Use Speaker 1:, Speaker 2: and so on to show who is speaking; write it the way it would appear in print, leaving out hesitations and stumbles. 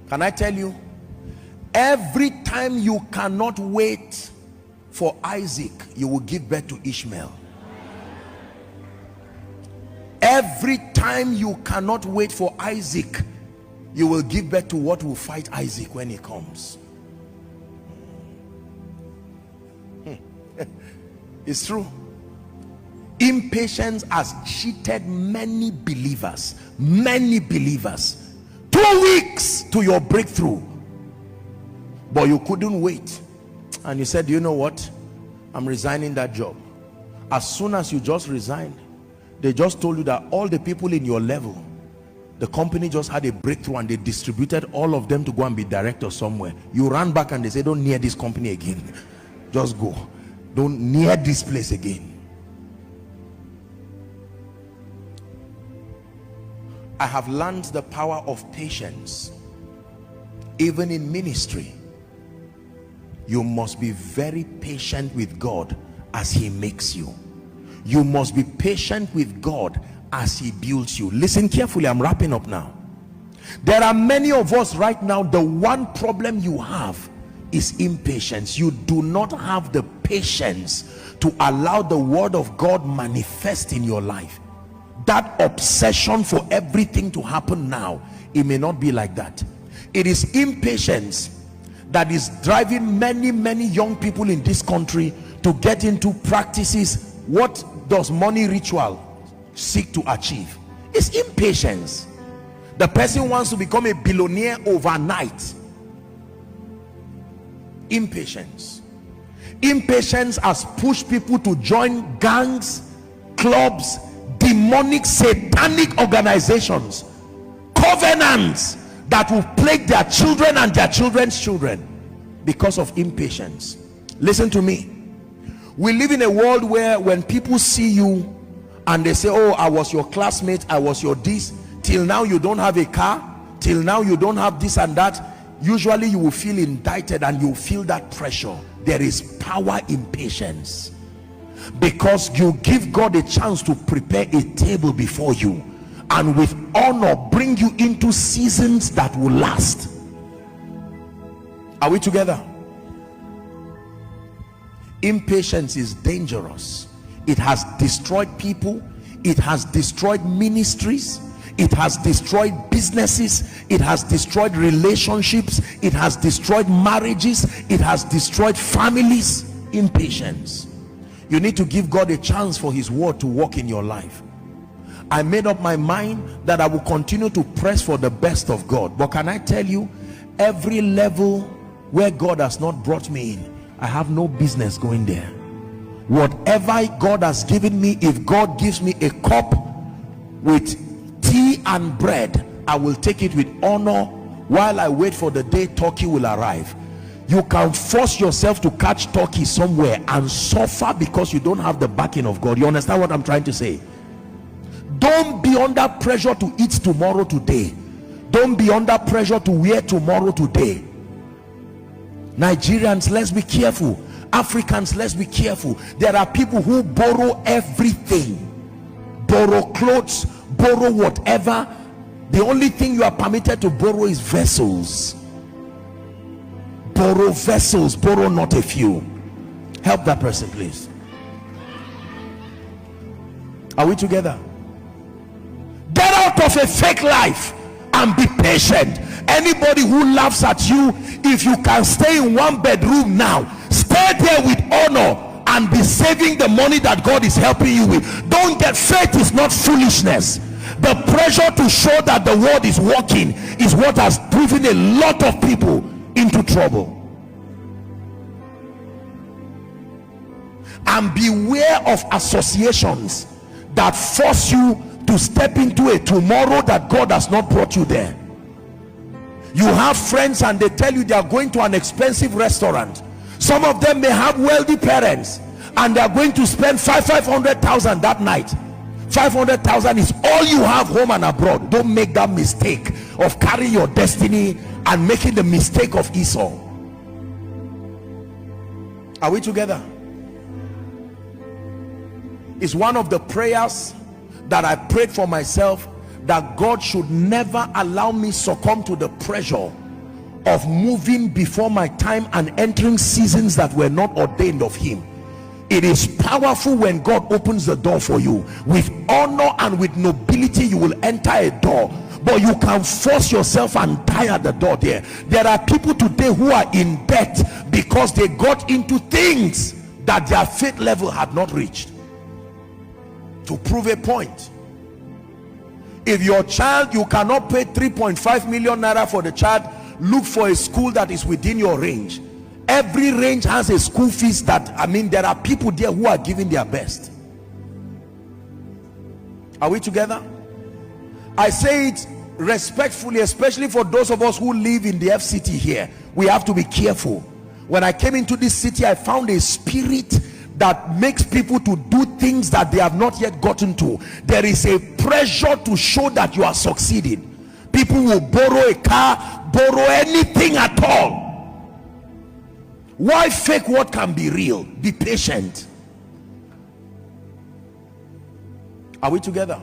Speaker 1: Can I tell you, every time you cannot wait for Isaac, you will give birth to Ishmael. Every time you cannot wait for Isaac, you will give birth to what will fight Isaac when he comes. It's true. Impatience has cheated many believers. 2 weeks to your breakthrough, but you couldn't wait, and you said, you know what, I'm resigning that job. As soon as you just resigned, they just told you that all the people in your level, the company just had a breakthrough and they distributed all of them to go and be director somewhere. You ran back and they said, don't near this company again. Just go. Don't near this place again. I have learned the power of patience. Even in ministry, you must be very patient with God as he makes you. You must be patient with God as he builds you. Listen carefully, I'm wrapping up now. There are many of us right now, the one problem you have is impatience. You do not have the patience to allow the word of God manifest in your life. That obsession for everything to happen now, it may not be like that. It is impatience that is driving many young people in this country to get into practices. What does money ritual seek to achieve? It's impatience. The person wants to become a billionaire overnight. Impatience. Impatience has pushed people to join gangs, clubs, demonic, satanic organizations, covenants that will plague their children and their children's children because of impatience. Listen to me. We live in a world where when people see you and they say, oh, I was your classmate, I was your this, till now you don't have a car, till now you don't have this and that, usually you will feel indicted and you feel that pressure. There is power in patience, because you give God a chance to prepare a table before you and with honor bring you into seasons that will last. Are we together? Impatience is dangerous. It has destroyed people, it has destroyed ministries, it has destroyed businesses, it has destroyed relationships, it has destroyed marriages, it has destroyed families. Impatience. You need to give God a chance for his word to work in your life. I made up my mind that I will continue to press for the best of God, but can I tell you, every level where God has not brought me in, I have no business going there. Whatever God has given me, if God gives me a cup with tea and bread, I will take it with honor while I wait for the day turkey will arrive. You can force yourself to catch turkey somewhere and suffer because you don't have the backing of God. You understand what I'm trying to say? Don't be under pressure to eat tomorrow today. Don't be under pressure to wear tomorrow today. Nigerians, let's be careful. Africans, let's be careful. There are people who borrow everything, borrow clothes, borrow whatever. The only thing you are permitted to borrow is vessels. Borrow vessels, borrow not a few. Help that person, please. Are we together? Get out of a fake life and be patient. Anybody who laughs at you, if you can stay in one bedroom now, stay there with honor and be saving the money that God is helping you with. Don't get, faith is not foolishness. The pressure to show that the word is working is what has driven a lot of people into trouble. And beware of associations that force you to step into a tomorrow that God has not brought you there. You have friends and they tell you they are going to an expensive restaurant. Some of them may have wealthy parents and they are going to spend 500,000 that night. 500,000 is all you have home and abroad. Don't make that mistake of carrying your destiny and making the mistake of Esau. Are we together? It's one of the prayers that I prayed for myself, that God should never allow me succumb to the pressure of moving before my time and entering seasons that were not ordained of him. It is powerful when God opens the door for you. With honor and with nobility you will enter a door, but you can force yourself and die at the door there. There are people today who are in debt because they got into things that their faith level had not reached. To prove a point, if your child, you cannot pay 3.5 million naira for the child, look for a school that is within your range. Every range has a school fees that, I mean, there are people there who are giving their best. Are we together? I say it respectfully, especially for those of us who live in the FCT here. We have to be careful. When I came into this city, I found a spirit that makes people to do things that they have not yet gotten to. There is a pressure to show that you are succeeding. People will borrow a car, borrow anything at all. Why fake what can be real? Be patient. Are we together?